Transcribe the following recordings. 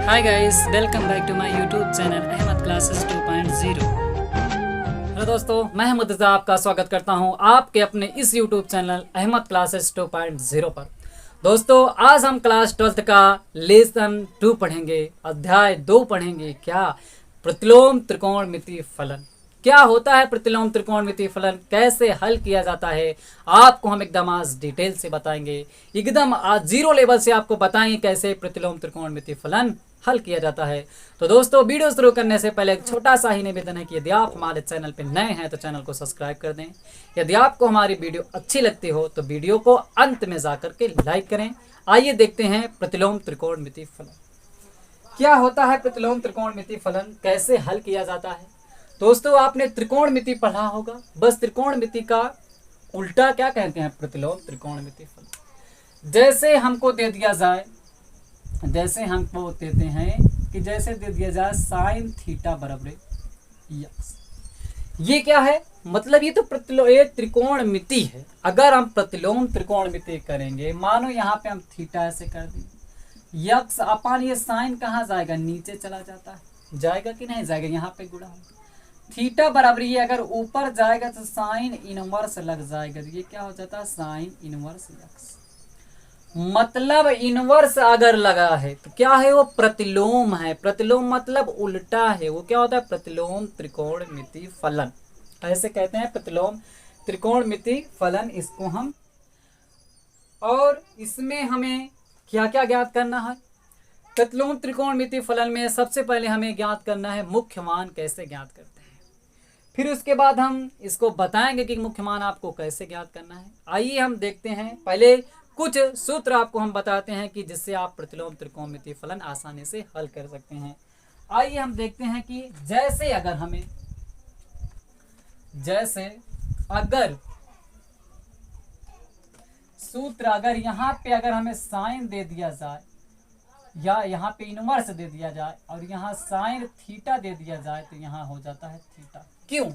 Hi guys, welcome back to my YouTube channel Ahmad classes 2.0। Hello दोस्तों, मैं अहमद आपका स्वागत करता हूं आपके अपने इस यूट्यूब चैनल अहमद क्लासेस 2.0 पर। दोस्तों, आज हम क्लास 12th का लेसन 2 पढ़ेंगे, अध्याय 2 पढ़ेंगे। क्या? प्रतिलोम त्रिकोणमितीय फलन। क्या होता है प्रतिलोम त्रिकोणमितीय फलन, कैसे हल किया जाता है, आपको हम एकदम आज डिटेल से बताएंगे। एकदम आज जीरो लेवल से आपको बताएंगे कैसे प्रतिलोम त्रिकोणमितीय फलन हल किया जाता है। तो दोस्तों, वीडियो शुरू करने से पहले एक छोटा सा ही निवेदन है कि यदि आप हमारे चैनल पर नए हैं तो चैनल को सब्सक्राइब कर दें। यदि आपको हमारी वीडियो अच्छी लगती हो तो वीडियो को अंत में जाकर के लाइक करें। आइए देखते हैं प्रतिलोम त्रिकोणमितीय फलन। क्या होता है प्रतिलोम त्रिकोणमितीय फलन, कैसे हल किया जाता है। दोस्तों, आपने त्रिकोणमिति पढ़ा होगा, बस त्रिकोणमिति का उल्टा क्या कहते हैं, प्रतिलोम त्रिकोणमितीय फलन। जैसे हमको दे दिया जाए, जैसे हमको देते हैं कि जैसे दे दिया जाए साइन थीटा बराबर यक्स। ये क्या है, मतलब ये तो ये त्रिकोणमिति है। अगर हम प्रतिलोम त्रिकोणमिति करेंगे, मानो यहाँ पे हम थीटा ऐसे कर दें, यक्स अपान ये साइन कहाँ जाएगा, नीचे चला जाता है, जाएगा कि नहीं जाएगा, यहाँ पे गुणा होगा। थीटा बराबर ये अगर ऊपर जाएगा तो साइन इनवर्स लग जाएगा, तो ये क्या हो जाता है, साइन इनवर्स यक्स। मतलब इनवर्स अगर लगा है तो क्या है, वो प्रतिलोम है। प्रतिलोम मतलब उल्टा है, वो क्या होता है, प्रतिलोम त्रिकोणमितीय फलन ऐसे कहते हैं, प्रतिलोम त्रिकोणमितीय फलन इसको हम। और इसमें हमें क्या क्या ज्ञात करना है, प्रतिलोम त्रिकोणमितीय फलन में सबसे पहले हमें ज्ञात करना है मुख्य मान कैसे ज्ञात करते हैं। फिर उसके बाद हम इसको बताएंगे कि मुख्य मान आपको कैसे ज्ञात करना है। आइए हम देखते हैं, पहले कुछ सूत्र आपको हम बताते हैं कि जिससे आप प्रतिलोम त्रिकोणमितीय फलन आसानी से हल कर सकते हैं। आइए हम देखते हैं कि जैसे अगर सूत्र अगर यहाँ पे अगर हमें साइन दे दिया जाए या यहाँ पे इनवर्स दे दिया जाए और यहाँ साइन थीटा दे दिया जाए तो यहाँ हो जाता है थीटा। क्यों?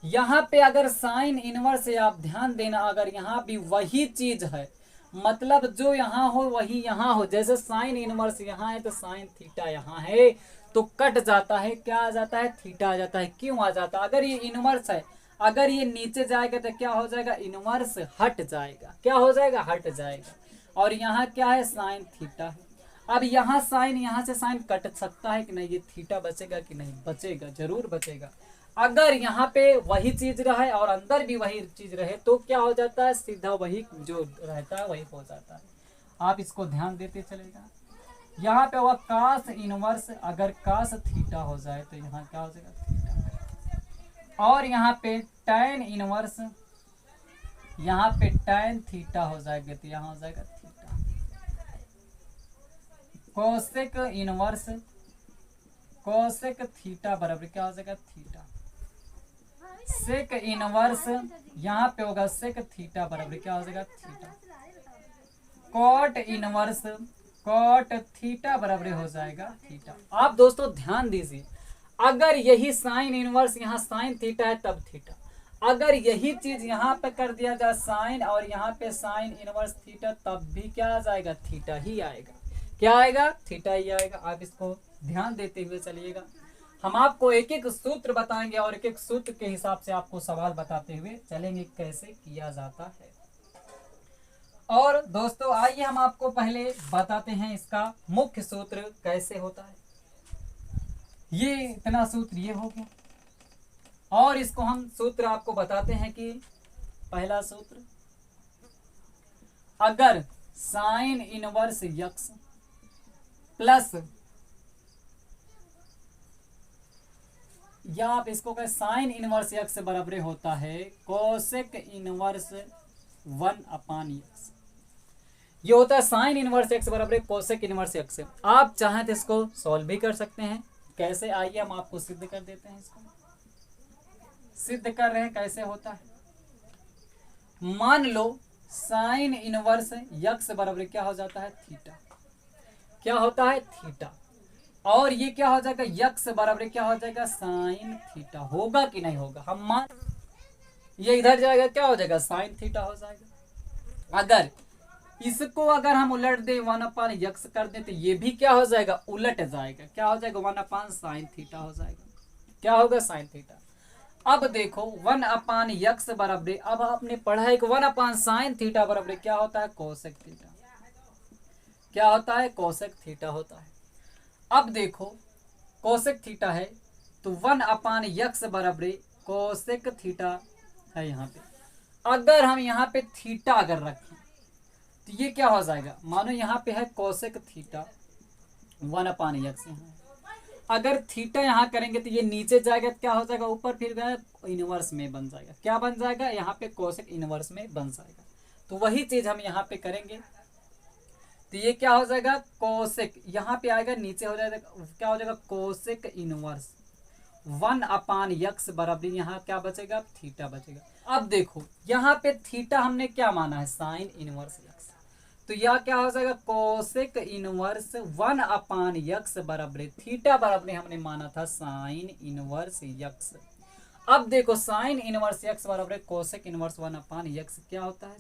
यहाँ पे अगर साइन इनवर्स है, आप ध्यान देना, अगर यहाँ भी वही चीज है, मतलब जो यहाँ हो वही यहाँ हो। जैसे साइन इनवर्स यहाँ है तो साइन थीटा यहाँ है, तो कट जाता है, क्या आ जाता है, थीटा आ जाता है। क्यों आ जाता है? अगर ये इनवर्स है, अगर ये नीचे जाएगा तो क्या हो जाएगा, इनवर्स हट जाएगा। क्या हो जाएगा, हट जाएगा। और यहाँ क्या है, साइन थीटा है। अब यहाँ साइन, यहाँ से साइन कट सकता है कि नहीं, ये थीटा बचेगा कि नहीं, बचेगा, जरूर बचेगा। अगर यहाँ पे वही चीज रहे और अंदर भी वही चीज रहे तो क्या हो जाता है, सीधा वही जो रहता है वही हो जाता है। आप इसको ध्यान देते चलेगा। यहाँ पे हुआ कास इनवर्स, अगर कास थीटा हो जाए तो यहाँ क्या हो जाएगा, थीटा। और यहाँ पे टैन इनवर्स, यहाँ पे टैन थीटा हो जाएगा तो यहाँ हो जाएगा theta. Cosec inverse, cosec theta बराबर क्या हो जाएगा, थीटा। सेक इनवर्स, यहाँ पे होगा सेक थीटा बराबर क्या हो जाएगा, theta. Cot inverse, cot theta बराबर हो जाएगा थीटा। आप दोस्तों ध्यान दीजिए, अगर यही साइन इनवर्स यहाँ साइन थीटा है तब थीटा, अगर यही चीज यहाँ पे कर दिया जाए साइन और यहाँ पे साइन इनवर्स थीटा, तब भी क्या आ जाएगा, थीटा ही आएगा। क्या आएगा, थीटा ही आएगा। आप इसको ध्यान देते हुए चलिएगा। हम आपको एक एक सूत्र बताएंगे और एक एक सूत्र के हिसाब से आपको सवाल बताते हुए चलेंगे कैसे किया जाता है। और दोस्तों, आइए हम आपको पहले बताते हैं इसका मुख्य सूत्र कैसे होता है। ये इतना सूत्र ये हो गया, और इसको हम सूत्र आपको बताते हैं कि पहला सूत्र, अगर साइन इनवर्स यक्स प्लस, या आप इसको कहें साइन इनवर्स एक्स बराबर होता है कोसेक इनवर्स 1/x। ये होता है साइन इनवर्स एक्स बराबर कोसेक इनवर्स एक्स। आप चाहें तो इसको सॉल्व भी कर सकते हैं। कैसे, आइए हम आपको सिद्ध कर देते हैं। इसको सिद्ध कर रहे हैं, कैसे होता है। मान लो साइन इनवर्स एक्स बराबर क्या हो जाता है, थीटा। क्या होता है, थीटा। और ये क्या हो जाएगा, यक्स बराबर क्या हो जाएगा, साइन थीटा। होगा कि नहीं होगा, हम मान, ये इधर जाएगा क्या हो जाएगा, साइन थीटा हो जाएगा। अगर इसको अगर हम उलट दे 1/x कर दे तो ये भी क्या हो जाएगा, उलट जाएगा। क्या हो जाएगा, 1/sin थीटा हो जाएगा। क्या होगा, sin थीटा। अब देखो 1/x बराबर, अब आपने पढ़ा है कि 1/sin थीटा बराबर क्या होता है, कोसेक थीटा। क्या होता है, कोसेक थीटा होता है। अब देखो कोसेक थीटा है तो 1/x बराबर कोसेक थीटा है यहाँ पे। अगर हम यहाँ पे थीटा अगर रखें तो ये क्या हो जाएगा, मानो यहाँ पे है कोसेक थीटा 1/x यहाँ। अगर थीटा यहाँ करेंगे तो ये नीचे जाएगा, क्या हो जाएगा, ऊपर फिर गया इनवर्स में बन जाएगा। क्या बन जाएगा, यहाँ पे कोसेक इनवर्स में बन जाएगा। तो वही चीज हम यहाँ पे करेंगे तो ये क्या हो जाएगा, कोसेक यहाँ पे आएगा, नीचे हो जाएगा, क्या हो जाएगा, कोसेक इनवर्स 1/x बराबर यहाँ क्या बचेगा, थीटा बचेगा। अब देखो यहाँ पे थीटा हमने क्या माना है, साइन इनवर्स x, तो यह क्या हो जाएगा, कोसेक इनवर्स 1/x बराबर थीटा बराबर हमने माना था साइन इनवर्स x। अब देखो साइन इनवर्स x बराबर कोसेक इनवर्स 1/x क्या होता है।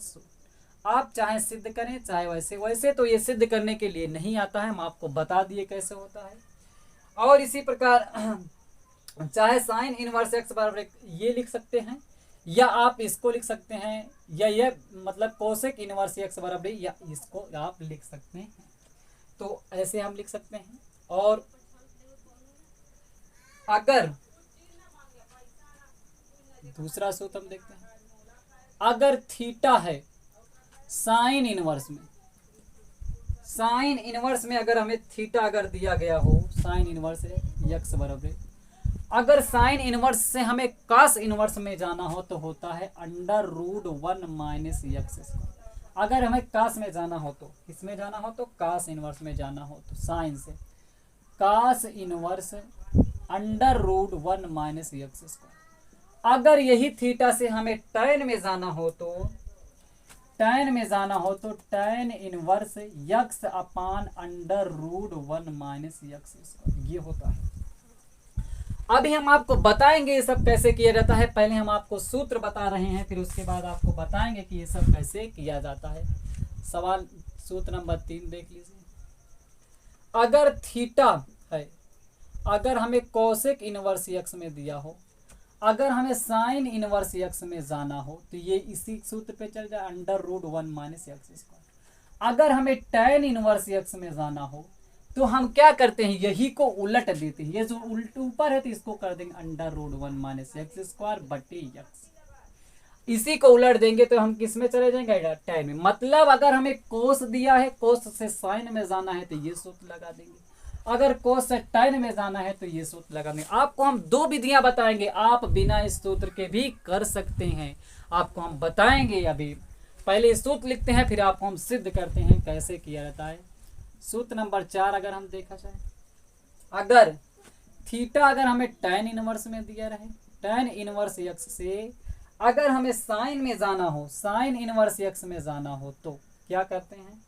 आप चाहे सिद्ध करें चाहे वैसे तो ये सिद्ध करने के लिए नहीं आता है, हम आपको बता दिए कैसे होता है। और इसी प्रकार चाहे साइन इनवर्स x बराबर ये लिख सकते हैं, या आप इसको लिख सकते हैं, या ये मतलब कोसेक इनवर्स x बराबर, या इसको आप लिख सकते हैं। तो ऐसे हम लिख सकते हैं। और अगर दूसरा सूत्र हम देखते हैं, अगर थीटा है साइन इनवर्स में अगर हमें थीटा अगर दिया गया हो, साइन इनवर्स x बराबर, अगर साइन इनवर्स से हमें कास इनवर्स में जाना हो तो होता है √1 - x²। अगर हमें कास में जाना हो तो किसमें जाना हो, तो कास इनवर्स में जाना हो तो साइन से कास इनवर्स √1 - x²। अगर यही थीटा से हमें टैन में जाना हो तो टैन इनवर्स x/√1 - x², ये होता है। अभी हम आपको बताएंगे ये सब कैसे किया जाता है। पहले हम आपको सूत्र बता रहे हैं, फिर उसके बाद आपको बताएंगे कि ये सब कैसे किया जाता है। सवाल सूत्र नंबर 3 देख लीजिए। अगर थीटा है, अगर हमें कोसेक इनवर्स x में दिया हो, अगर हमें साइन इनवर्स x में जाना हो तो ये इसी सूत्र पे चल जाए √1 - x²। अगर हमें टैन इनवर्स x में जाना हो तो हम क्या करते हैं, यही को उलट देते हैं। ये जो उल्ट ऊपर है तो इसको कर देंगे √1 - x² बटे x। इसी को उलट देंगे तो हम किस में चले जाएंगे, टैन में। मतलब अगर हमें कोस दिया है, कोस से साइन में जाना है तो ये सूत्र लगा देंगे, अगर कोस से टैन में जाना है तो ये सूत्र लगा देंगे। आपको हम 2 विधियां बताएंगे, आप बिना इस सूत्र के भी कर सकते हैं। आपको हम बताएंगे, अभी पहले सूत्र लिखते हैं फिर आपको हम सिद्ध करते हैं कैसे किया जाता है। सूत्र नंबर 4 अगर हम देखा जाए, अगर थीटा अगर हमें टैन इनवर्स में दिया रहे, टैन इनवर्स x से अगर हमें साइन में जाना हो, साइन इनवर्स x में जाना हो तो क्या करते हैं,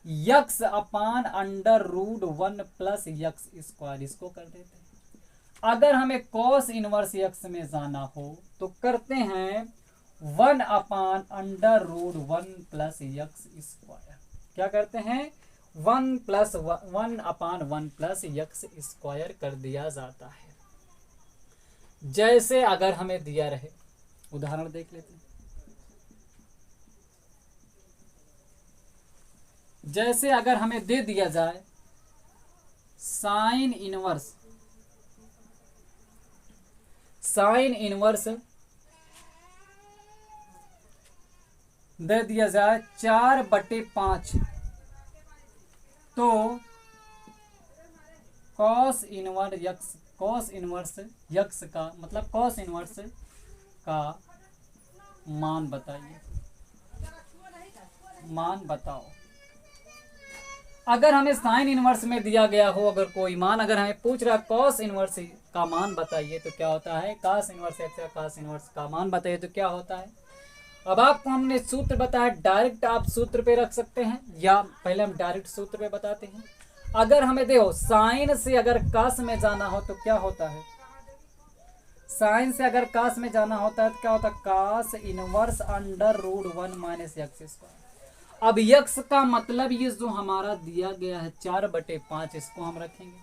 x/√1 + x², इसको कर देते हैं। अगर हमें cos इनवर्स x में जाना हो तो करते हैं 1/√1 + x²। क्या करते हैं, 1/1 + x² कर दिया जाता है। जैसे अगर हमें दिया रहे, उदाहरण देख लेते हैं। जैसे अगर हमें दे दिया जाए साइन इनवर्स दे दिया जाए 4/5, तो cos इनवर्स x का मतलब cos इनवर्स का मान बताइए, मान बताओ। अगर हमें साइन इनवर्स में दिया गया हो अगर कोई मान, अगर हमें पूछ रहा cos इनवर्स का मान बताइए तो क्या होता है, cos इनवर्स x या cos इनवर्स का मान बताइए तो क्या होता है। अब आपको हमने सूत्र बताया, डायरेक्ट आप सूत्र पे रख सकते हैं या पहले हम डायरेक्ट सूत्र पे बताते हैं। अगर हमें देखो साइन से अगर cos में जाना हो तो क्या होता है, साइन से अगर cos में जाना होता है तो क्या होता है, cos इनवर्स √1 - x²। अब यक्स का मतलब ये जो हमारा दिया गया है 4/5, इसको हम रखेंगे,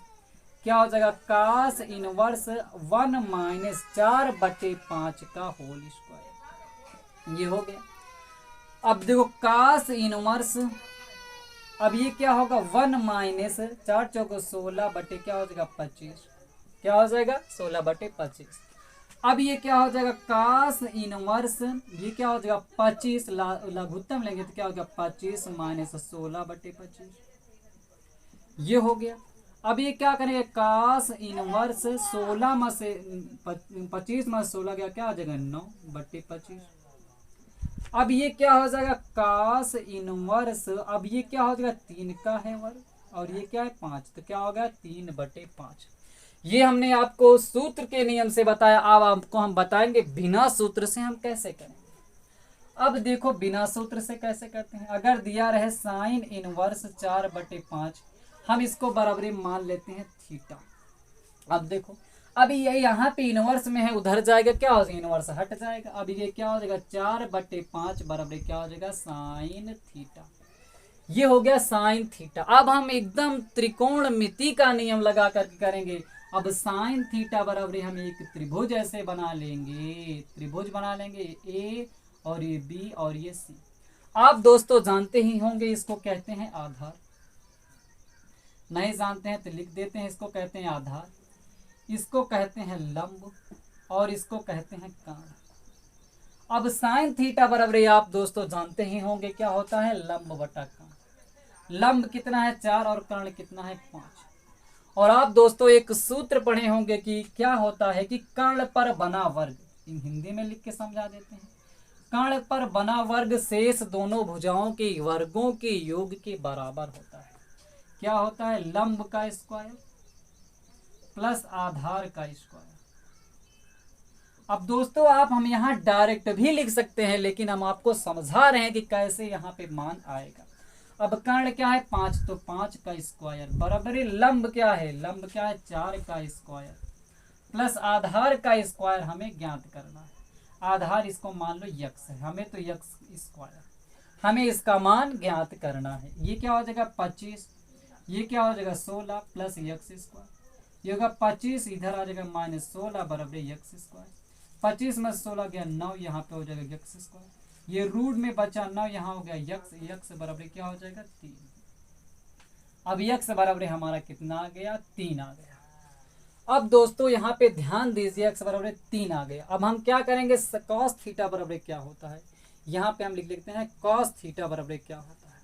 क्या हो जाएगा कास इनवर्स 1 माइनस 4/5 का होल स्क्वायर, ये हो गया। अब देखो कास इनवर्स, अब ये क्या होगा 1 माइनस 4 चौको 16 बटे क्या हो जाएगा 25, क्या हो जाएगा 16/25। अब ये क्या हो जाएगा कास इनवर्स, ये क्या हो जाएगा 25, लघुत्तम लेंगे तो क्या हो गया 25 माइनस 16/25, ये हो गया। अब ये क्या करेंगे कास इनवर्स 16 में से 25 में 16 गया, क्या हो जाएगा 9/25। अब ये क्या हो जाएगा कास इनवर्स, अब ये क्या हो जाएगा 3 का है वर्ग और ये क्या है 5, तो क्या हो गया 3/5। ये हमने आपको सूत्र के नियम से बताया, अब आपको हम बताएंगे बिना सूत्र से हम कैसे करें। अब देखो बिना सूत्र से कैसे करते हैं। अगर दिया रहे साइन इनवर्स 4/5, हम इसको बराबरी मान लेते हैं थीटा। अब देखो अब ये यहाँ पे इनवर्स में है, उधर जाएगा क्या हो जाएगा इनवर्स हट जाएगा। अब ये क्या हो जाएगा 4/5 बराबर क्या हो जाएगा साइन थीटा, ये हो गया साइन थीटा। अब हम एकदम त्रिकोणमिति का नियम लगा कर करेंगे। अब साइन थीटा बराबर हम एक त्रिभुज ऐसे बना लेंगे, त्रिभुज बना लेंगे ए और ये बी और ये सी। आप दोस्तों जानते ही होंगे इसको कहते हैं आधार, नहीं जानते हैं तो लिख देते हैं, इसको कहते हैं आधार, इसको कहते हैं लंब और इसको कहते हैं कर्ण। अब साइन थीटा बराबर आप दोस्तों जानते ही होंगे क्या होता है लंब बटा कर्ण। लंब कितना है 4 और कर्ण कितना है 5। और आप दोस्तों एक सूत्र पढ़े होंगे कि क्या होता है कि कर्ण पर बना वर्ग, इन हिंदी में लिख के समझा देते हैं, कर्ण पर बना वर्ग शेष दोनों भुजाओं के वर्गों के योग के बराबर होता है। क्या होता है लंब का स्क्वायर प्लस आधार का स्क्वायर। अब दोस्तों आप हम यहाँ डायरेक्ट भी लिख सकते हैं, लेकिन हम आपको समझा रहे हैं कि कैसे यहाँ पे मान आएगा। अब कर्ण क्या है 5, तो 5 का स्क्वायर बराबर लंब क्या है, लंब क्या है 4 का स्क्वायर प्लस आधार का स्क्वायर हमें ज्ञात करना है। आधार इसको मान लो यक्स है, हमें तो यक्स स्क्वायर, हमें इसका मान ज्ञात करना है। ये क्या हो जाएगा 25, ये क्या हो जाएगा 16 प्लस यक्स स्क्वायर, ये होगा 25, इधर आ जाएगा माइनस 16 बराबर यक्स स्क्वायर। 25 में 16 गया 9, यहाँ पे हो जाएगा यक्स स्क्वायर, ये रूट में बचा 9, यहाँ हो गया यक्स, यक्स बराबर क्या हो जाएगा 3। अब यक्स बराबर हमारा कितना आ गया 3 आ गया। अब दोस्तों यहाँ पे ध्यान दीजिए x बराबर 3 आ गया। अब हम क्या करेंगे cos थीटा बराबर क्या होता है, यहाँ पे हम लिख लेते हैं cos थीटा बराबर क्या होता है।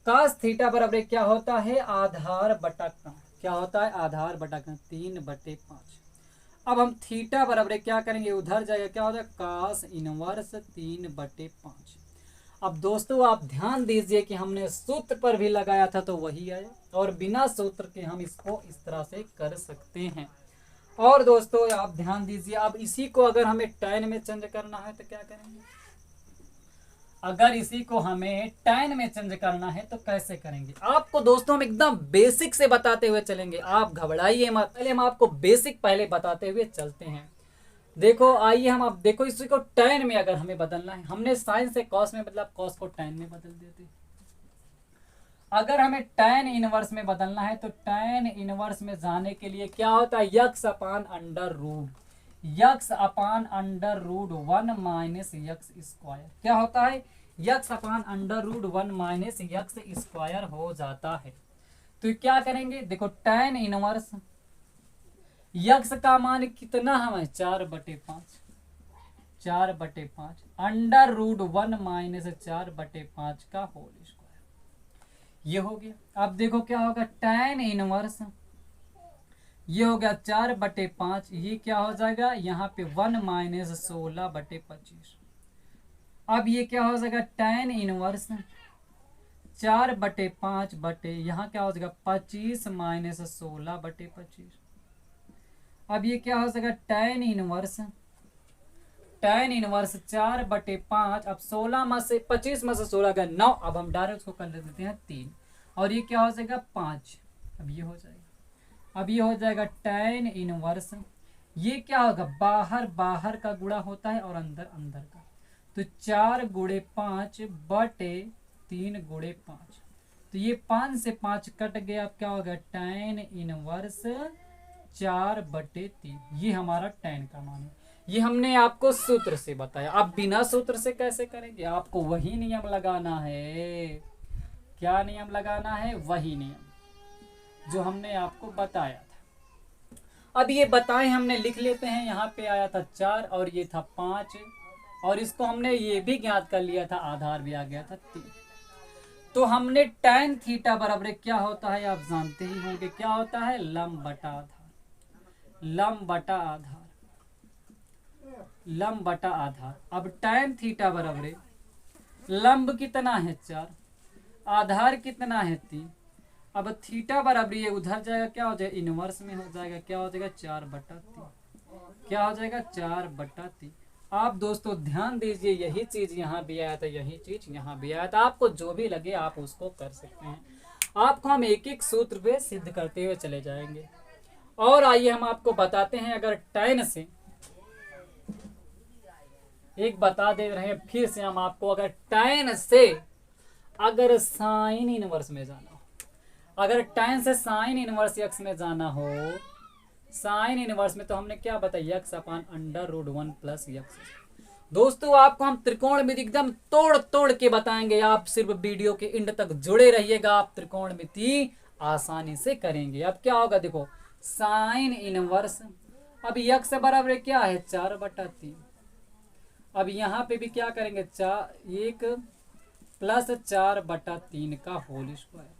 cos थीटा बराबर क्या होता है आधार बटा कर्ण, क्या होता है आधार बटा कर्ण 3/5। अब हम थीटा बराबर क्या करेंगे उधर जाएगा, क्या होता है cos इनवर्स 3/5। अब दोस्तों आप ध्यान दीजिए कि हमने सूत्र पर भी लगाया था तो वही आया, और बिना सूत्र के हम इसको इस तरह से कर सकते हैं। और दोस्तों आप ध्यान दीजिए, अब इसी को अगर हमें tan में चेंज करना है तो क्या करेंगे, अगर इसी को हमें tan में चेंज करना है तो कैसे करेंगे, आपको दोस्तों हम एकदम बेसिक से बताते हुए चलेंगे, आप घबराइए मत, पहले हम आपको बेसिक पहले बताते हुए चलते हैं। देखो आइए हम अब देखो इसी को tan में अगर हमें बदलना है, हमने साइन से cos में मतलब cos को tan में बदल देते। अगर हमें tan इनवर्स में बदलना है तो tan इनवर्स में जाने के लिए क्या होता है x upon under root 1 minus x square, क्या होता है x upon under root 1 minus x square हो जाता है। तो क्या करेंगे देखो tan इनवर्स यक्स का मान कितना हमें 4/5 अंडर रूट 1 माइनस 4/5 का होल स्क्वायर, ये हो गया। अब देखो क्या होगा tan इनवर्स, ये हो गया 4/5, ये क्या हो जाएगा यहाँ पे 1 माइनस 16/25। अब ये क्या हो जाएगा tan इनवर्स 4/5 बटे यहाँ क्या हो जाएगा 25 माइनस 16/25। अब ये क्या हो जाएगा tan इनवर्स 4/5, अब 16 में से 25 में से 16 का 9, अब हम डायरेक्ट उसको कर देते हैं 3, और ये क्या हो जाएगा 5, अब ये हो जाएगा, अब ये हो जाएगा tan इनवर्स, ये क्या होगा बाहर का गुणा होता है और अंदर का, तो 4 × 5 बटे 3 गुणे 5, तो ये 5 से 5 कट गया, अब क्या होगा tan इनवर्स 4/3, ये हमारा tan का मान है। ये हमने आपको सूत्र से बताया। अब बिना सूत्र से कैसे करेंगे, आपको वही नियम लगाना है। क्या नियम लगाना है, वही नियम जो हमने आपको बताया था। अब ये बताएं हमने लिख लेते हैं। यहाँ पे आया था 4 और ये था 5, और इसको हमने ये भी ज्ञात कर लिया था, आधार भी आ गया था 3। तो हमने tan थीटा बराबर क्या होता है आप जानते ही होंगे, क्या होता है, लंब बटा आधार। लंब बटा आधार, लंब बटा आधार। अब tan थीटा बराबर लंब कितना है 4, आधार कितना है 3। अब थीटा बराबर ये उधर जाएगा, क्या हो जाएगा, इनवर्स में हो जाएगा, क्या हो जाएगा 4/3, क्या हो जाएगा 4/3। आप दोस्तों ध्यान दीजिए, यही चीज यहाँ भी आया था, यही चीज यहाँ भी आया था। आपको जो भी लगे आप उसको कर सकते हैं। आपको हम एक एक सूत्र पे सिद्ध करते हुए चले जाएंगे। और आइए हम आपको बताते हैं, अगर tan से एक बता दे रहे हैं फिर से हम आपको, अगर tan से अगर साइन इनवर्स में जाना हो, अगर tan से साइन इनवर्स x में जाना हो, साइन इनवर्स में, तो हमने क्या बताया, x/√1 + x। दोस्तों आपको हम त्रिकोणमिति एकदम तोड़ तोड़ के बताएंगे, आप सिर्फ वीडियो के एंड तक जुड़े रहिएगा, आप त्रिकोणमिति आसानी से करेंगे। अब क्या होगा, देखो साइन इनवर्स, अब x बराबर क्या है 4/3। अब यहाँ पे भी क्या करेंगे, 1 + 4/3 का होल स्क्वायर।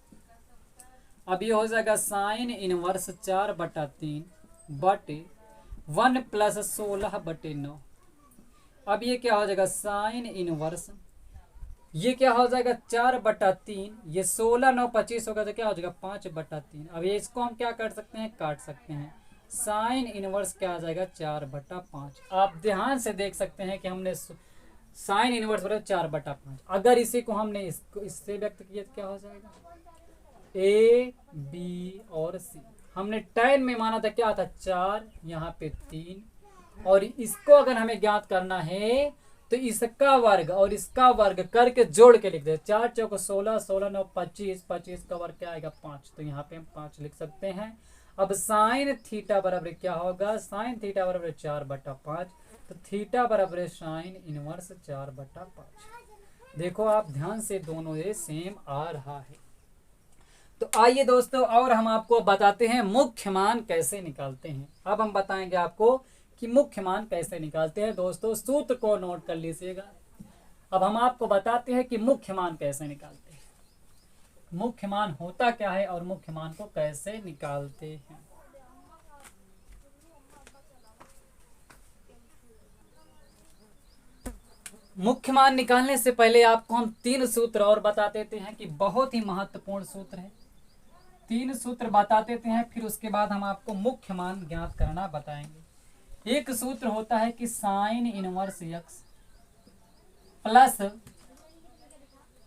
अब ये हो जाएगा साइन इनवर्स 4/3 बटे 1 + 16/9। अब ये क्या हो जाएगा साइन इनवर्स, ये क्या हो जाएगा 4/3, ये 16 9 25 होगा, तो क्या हो जाएगा 5/3। अब ये इसको हम क्या कर सकते हैं, काट सकते हैं। साइन इनवर्स क्या आ जाएगा 4/5। आप ध्यान से देख सकते हैं कि हमने साइन इनवर्स बराबर 4/5। अगर इसी को हमने इससे व्यक्त किया तो क्या हो जाएगा, A, B और C। हमने tan में माना था क्या था 4, यहाँ पे 3, और इसको अगर हमें ज्ञात करना है तो इसका वर्ग और इसका वर्ग करके जोड़ के लिख दे। 4 × 4 = 16, 16 9 25, 25 का वर्ग क्या आएगा 5, तो यहाँ पे हम 5 लिख सकते हैं। अब साइन थीटा बराबर क्या होगा, साइन थीटा बराबर 4/5, तो थीटा बराबर साइन इनवर्स 4/5। देखो आप ध्यान से, दोनों ये सेम आ रहा है। तो आइए दोस्तों, और हम आपको बताते हैं मुख्य मान कैसे निकालते हैं। अब हम बताएंगे आपको कि मुख्य मान कैसे निकालते हैं। दोस्तों सूत्र को नोट कर लीजिएगा। अब हम आपको बताते हैं कि मुख्य मान कैसे निकालते हैं, मुख्य मान होता क्या है और मुख्य मान को कैसे निकालते हैं। मुख्य मान निकालने से पहले आपको हम 3 सूत्र और बता देते हैं कि बहुत ही महत्वपूर्ण सूत्र है। 3 सूत्र बता देते हैं, फिर उसके बाद हम आपको मुख्य मान ज्ञात करना बताएंगे। एक सूत्र होता है कि sine inverse x plus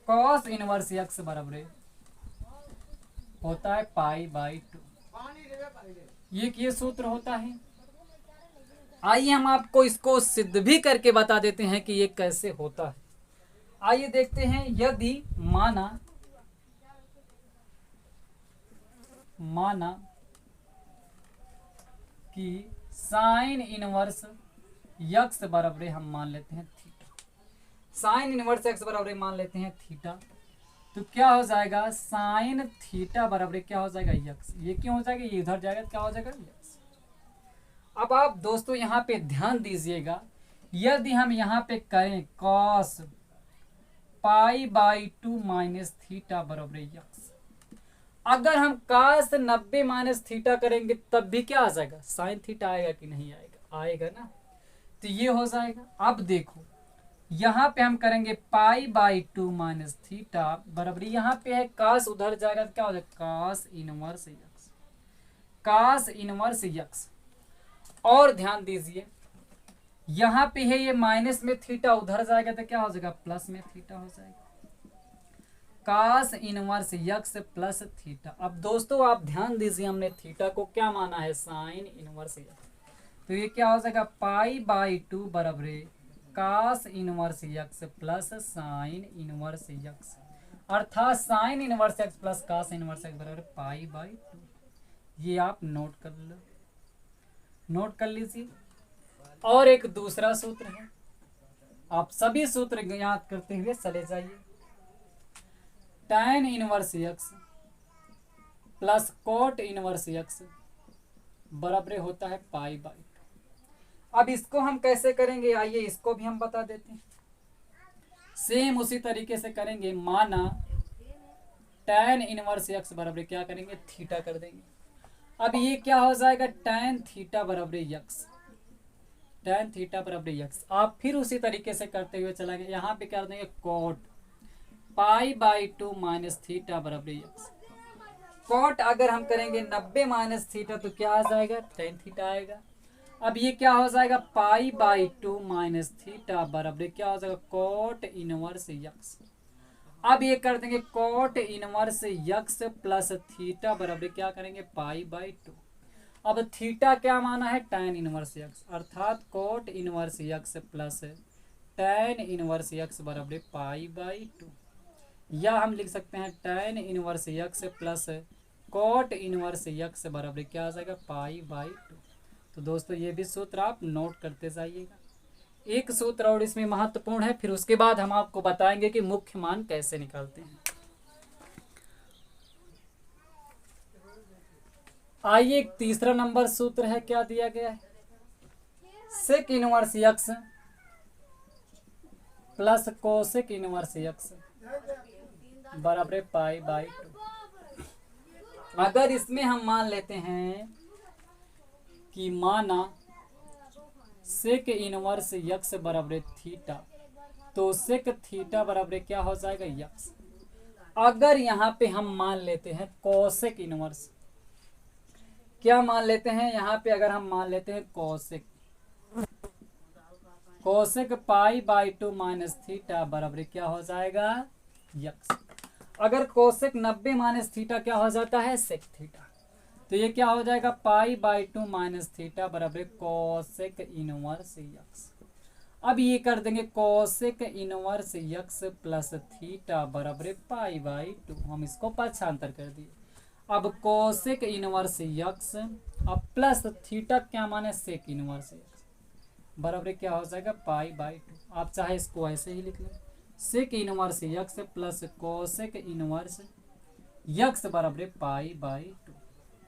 cos inverse x बराबर होता है π/2। ये सूत्र होता है। आइए हम आपको इसको सिद्ध भी करके बता देते हैं कि ये कैसे होता है। आइए देखते हैं, यदि माना कि साइन इनवर्स x बराबर हम मान लेते हैं थीटा, साइन इनवर्स x बराबर मान लेते हैं थीटा, तो क्या हो जाएगा साइन थीटा बराबर क्या हो जाएगा x। ये क्यों हो जाएगा, ये इधर जाएगा, क्या हो जाएगा x। अब आप दोस्तों यहाँ पे ध्यान दीजिएगा, यदि हम यहाँ पे करें cos π/2 माइनस थीटा बराबर x, अगर हम cos 90 माइनस थीटा करेंगे तब भी क्या आ जाएगा, साइन थीटा आएगा कि नहीं आएगा, आएगा ना। तो ये हो जाएगा। अब देखो यहाँ पे हम करेंगे π/2 माइनस थीटा बराबर, यहाँ पे है cos, उधर जाएगा तो क्या हो जाएगा cos inverse x, cos inverse x। और ध्यान दीजिए यहाँ पे है ये माइनस में थीटा, उधर जाएगा तो क्या हो जाएगा प्लस में थीटा हो जाएगा, cos inverse x plus theta. अब दोस्तों आप ध्यान दीजिए, हमने थीटा को क्या माना है साइन इनवर्स x, तो ये क्या हो जाएगा π/2 बराबर cos inverse x plus sine inverse x। अर्थात sine inverse x plus cos inverse x बराबर पाई बाई 2। ये आप नोट कर लो, नोट कर लीजिए। और एक दूसरा सूत्र है, आप सभी सूत्र याद करते हुए चले जाइए। tan inverse x plus cot inverse x बराबर होता है पाई बाई 2। अब इसको हम कैसे करेंगे, आइए इसको भी हम बता देते हैं। सेम उसी तरीके से करेंगे। माना tan इनवर्स एक्स बराबर क्या करेंगे, थीटा कर देंगे। अब ये क्या हो जाएगा, tan थीटा बराबर एक्स, tan थीटा बराबर एक्स। आप फिर उसी तरीके से करते हुए चलेंगे। यहाँ पे क्या देंगे, coat pi by 2 minus theta बराबर एक्स। कोट अगर हम करेंगे 90 माइनस थीटा तो क्या आ जाएगा, tan थीटा आएगा। अब ये क्या हो जाएगा, पाई बाई 2 माइनस थीटा बराबर क्या हो जाएगा, कोट इनवर्स एक्स। अब ये कर देंगे cot inverse x plus theta बराबर क्या करेंगे, पाई बाई 2। अब थीटा क्या माना है, tan इनवर्स एक्स, अर्थात cot inverse x plus tan inverse x बराबर पाई बाई 2। या हम लिख सकते हैं tan inverse x plus cot inverse x बराबर क्या आ जाएगा, पाई बाई 2। तो दोस्तों ये भी सूत्र आप नोट करते जाइएगा। एक सूत्र और इसमें महत्वपूर्ण है, फिर उसके बाद हम आपको बताएंगे कि मुख्य मान कैसे निकालते हैं। आइए एक तीसरा नंबर सूत्र है, क्या दिया गया है, sec inverse x plus cosec inverse x बराबर पाई बाई 2। अगर इसमें हम मान लेते हैं कि माना सेक इनवर्स एक्स बराबर थीटा, तो सेक थीटा बराबर क्या हो जाएगा, एक्स। अगर यहाँ पे हम मान लेते हैं कोसेक इनवर्स, क्या मान लेते हैं यहाँ पे, अगर हम मान लेते हैं cosec, cosec pi by 2 minus theta बराबर क्या हो जाएगा, एक्स। अगर कोसेक 90 माइनस थीटा क्या हो जाता है, सेक थीटा, तो ये क्या हो जाएगा, पाई बाई 2 माइनस थीटा बराबर कोसेक इनवर्स एक्स। अब ये कर देंगे cosec inverse x plus theta बराबर पाई बाई 2। हम इसको पक्षांतर कर दिए। अब कोसेक इनवर्स एक्स अब प्लस थीटा क्या माने, सेक इनवर्स एक्स बराबर क्या हो जाएगा, पाई बाई 2। आप चाहे इसको ऐसे ही लिख लें, sec inverse x plus cosec inverse x बराबर पाई बाई 2।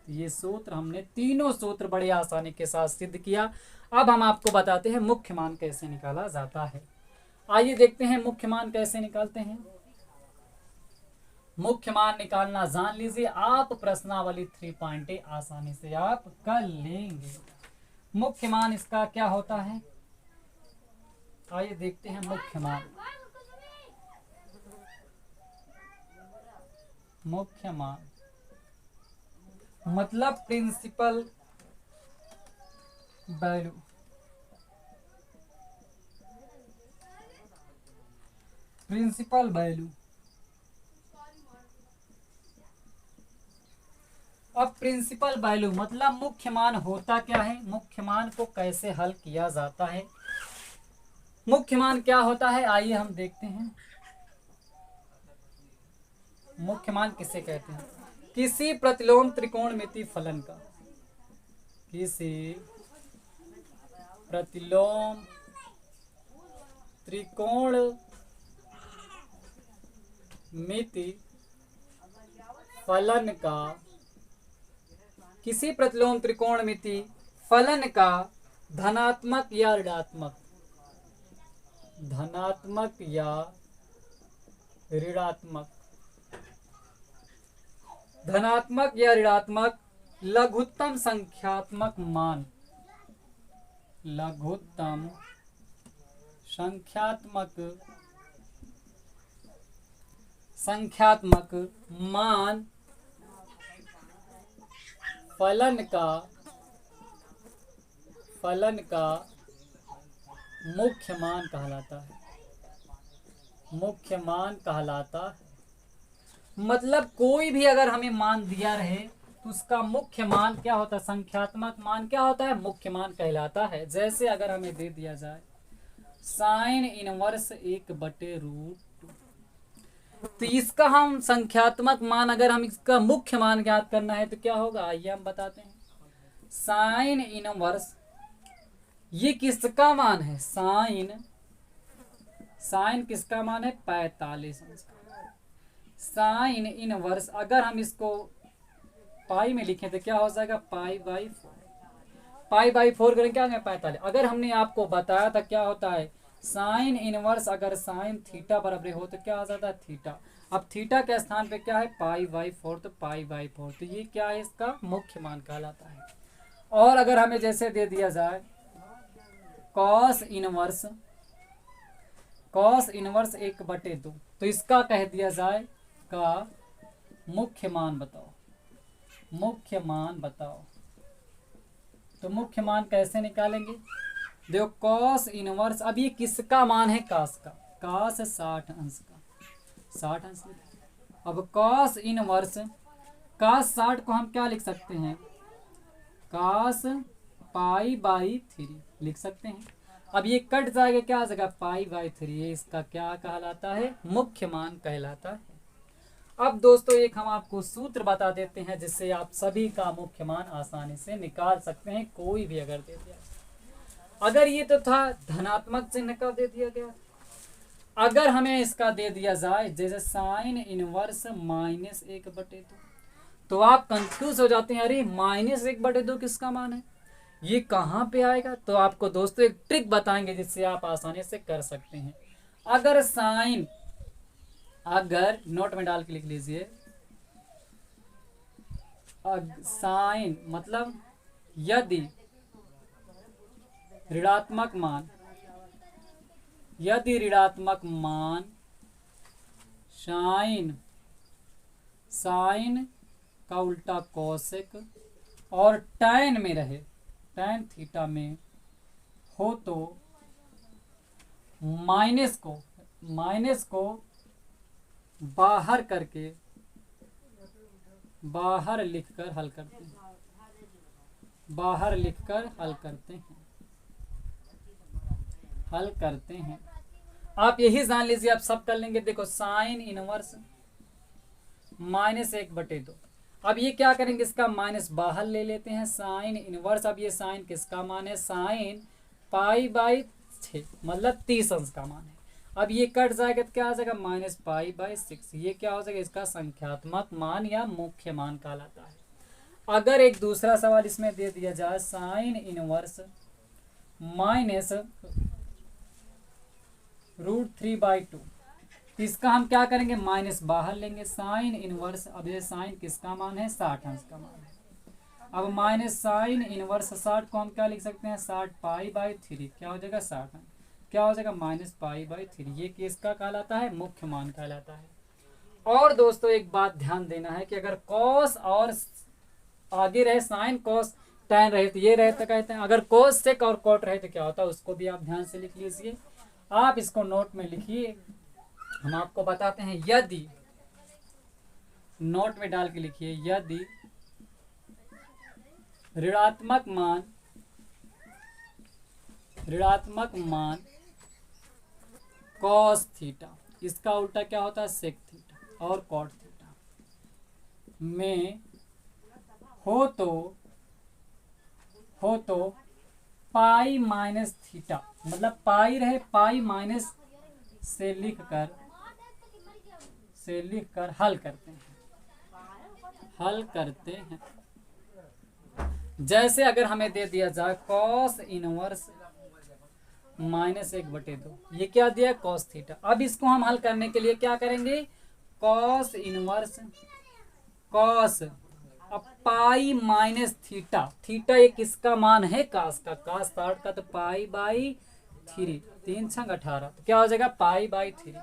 ये सूत्र हमने तीनों सूत्र बड़े आसानी के साथ सिद्ध किया। अब हम आपको बताते हैं मुख्य मान कैसे निकाला जाता है। आइए देखते हैं मुख्य मान कैसे निकालते हैं। मुख्य मान निकालना जान लीजिए आप, प्रश्नावली 3 पॉइंट आसानी से आप कर लेंगे। मुख्य मान इसका क्या होता है, आइए देखते हैं मुख्य मान। मुख्य मान मतलब प्रिंसिपल वैल्यू। प्रिंसिपल वैल्यू, अब प्रिंसिपल वैल्यू मतलब मुख्य मान होता क्या है, मुख्य मान को कैसे हल किया जाता है, मुख्य मान क्या होता है, आइए हम देखते हैं। मुख्य मान किसे कहते हैं, किसी प्रतिलोम त्रिकोणमिति फलन का, किसी प्रतिलोम त्रिकोणमिति फलन का, किसी प्रतिलोम त्रिकोणमिति फलन का धनात्मक या ऋणात्मक, धनात्मक या ऋणात्मक, धनात्मक या ऋणात्मक लघुत्तम संख्यात्मक मान, लघुत्तम संख्यात्मक मान फलन का मुख्य मान कहलाता है, मुख्य मान कहलाता है। मतलब कोई भी अगर हमें मान दिया रहे तो उसका मुख्य मान क्या होता है, संख्यात्मक मान क्या होता है, मुख्य मान कहलाता है। जैसे अगर हमें दे दिया जाए साइन इनवर्स 1/√2, तो इसका हम संख्यात्मक मान, अगर हम इसका मुख्य मान ज्ञात करना है तो क्या होगा, आइए हम बताते हैं। साइन इनवर्स, ये किसका मान है, साइन किसका मान है, 45 अंश का। साइन इनवर्स अगर हम इसको पाई में लिखें तो क्या हो जाएगा, पाई बाई 4 करें क्या, 45। अगर हमने आपको बताया था क्या होता है साइन इनवर्स, अगर साइन थीटा बराबर हो तो क्या आ जाता है थीटा। अब थीटा के स्थान पे क्या है पाई/4, तो पाई/4, तो ये क्या है, इसका मुख्य मान कहलाता है। और अगर हमें जैसे दे दिया जाए कॉस इनवर्स 1/2, तो इसका कह दिया जाए का मुख्य मान बताओ, तो मुख्य मान कैसे निकालेंगे, देखो कॉस इनवर्स, अब ये किसका मान है, कास का, कास 60 अंश का, 60 अंश। अब कॉस इनवर्स, कास 60 को हम क्या लिख सकते हैं, कास पाई/3 लिख सकते हैं। अब ये कट जाएगा, क्या आ जाएगा पाई/3, ये इसका क्या कहलाता है, मुख्य मान कहलाता है। अब दोस्तों एक हम आपको सूत्र बता देते हैं जिससे आप सभी का मुख्य मान आसानी से निकाल सकते हैं, कोई भी अगर दे दिया। अगर ये तो था धनात्मक चिन्ह का दे दिया गया, अगर हमें इसका दे दिया जाए जैसे साइन इनवर्स -1/2, तो आप कंफ्यूज हो जाते हैं, अरे -1/2 किसका मान है, ये कहाँ पे आएगा। तो आपको दोस्तों एक ट्रिक बताएंगे जिससे आप आसानी से कर सकते हैं। अगर नोट में डाल के लिख लीजिए, साइन मतलब यदि ऋणात्मक मान साइन का उल्टा कोसेक और टैन में रहे, टैन थीटा में हो, तो माइनस को बाहर लिखकर हल करते हैं। आप यही जान लीजिए, आप सब कर लेंगे। देखो साइन इनवर्स -1/2, अब ये क्या करेंगे, इसका माइनस बाहर ले लेते हैं, साइन इनवर्स, अब ये साइन किसका मान है, साइन पाई/6 मतलब 30 अंश का मान है। अब ये कट जाएगा तो क्या आ जाएगा -पाई/6, ये क्या हो जाएगा, इसका संख्यात्मक मान या मुख्य मान कहलाता है। अगर एक दूसरा सवाल इसमें दे दिया जाए साइन इनवर्स -√3/2, तो इसका हम क्या करेंगे, माइनस बाहर लेंगे, साइन इनवर्स, अब ये साइन किसका मान है, 60 अंश का मान है। अब माइनस साइन इनवर्स 60 को हम क्या लिख सकते हैं, 60 पाई/3, क्या हो जाएगा 60, क्या हो जाएगा -पाई/3, ये किसका कहलाता है, मुख्य मान कहलाता है। और दोस्तों एक बात ध्यान देना है कि अगर कॉस और आगे रहे साइन कॉस टैन रहे तो ये रहे तो कहते हैं, अगर कॉस सेक और कॉट रहे तो क्या होता है, उसको भी आप ध्यान से लिख लीजिए। आप इसको नोट में लिखिए, हम आपको बताते हैं। यदि नोट में डाल के लिखिए, यदि ऋणात्मक मान कॉस थीटा, इसका उल्टा क्या होता है सेक थीटा, और कॉट थीटा में हो तो पाई माइनस थीटा, मतलब पाई रहे, पाई माइनस से लिखकर हल करते हैं। जैसे अगर हमें दे दिया जाए कॉस इनवर्स -1/2, ये क्या दिया, कॉस थीटा। अब इसको हम हल करने के लिए क्या करेंगे, कॉस इनवर्स कॉस, अब पाई माइनस थीटा, थीटा ये किसका मान है, कास का, कास 60 का, तो पाई/3, 3 × 18, तो क्या हो जाएगा पाई/3।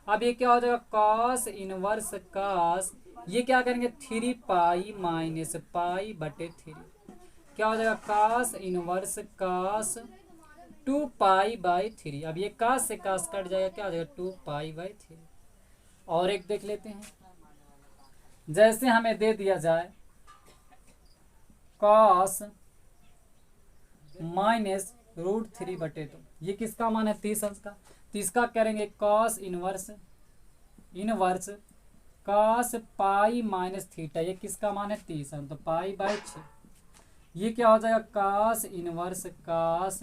अब ये क्या हो जाएगा कॉस इनवर्स कास, ये क्या करेंगे 3 पाई माइनस पाई/3, क्या हो जाएगा कास इनवर्स कास 2 पाई/3। अब ये कास से कास कट जाएगा, क्या हो जाएगा 2 पाई/3। और एक देख लेते हैं, जैसे हमें दे दिया जाए कॉस -√3/2, ये किसका मान है 30 अंश का, तो इसका करेंगे कॉस इनवर्स इनवर्स कास पाई माइनस थीटा, ये किसका मान है 30 है, तो पाई बाय 6। ये क्या हो जाएगा कास इनवर्स कास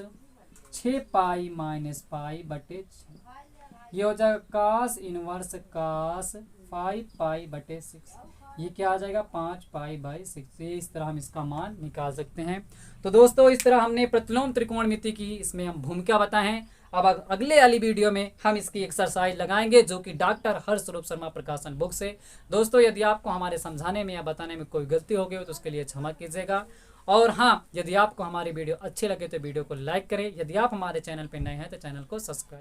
6 पाई माइनस पाई बटे 6। ये हो जाएगा कास इनवर्स कास 5 पाई बटे 6। ये क्या आ जाएगा 5 पाई बाई 6। ये इस तरह हम इसका मान निकाल सकते हैं। तो दोस्तों इस तरह हमने प्रतिलोम त्रिकोणमिति की इसमें हम भूमिका बताए हैं। अब अगले वाली वीडियो में हम इसकी एक्सरसाइज लगाएंगे जो कि डॉक्टर हर्षरूप शर्मा प्रकाशन बुक से। दोस्तों यदि आपको हमारे समझाने में या बताने में कोई गलती हो गई हो तो उसके लिए क्षमा कीजिएगा। और हाँ, यदि आपको हमारी वीडियो अच्छी लगे तो वीडियो को लाइक करें। यदि आप हमारे चैनल पर नए हैं तो चैनल को सब्सक्राइब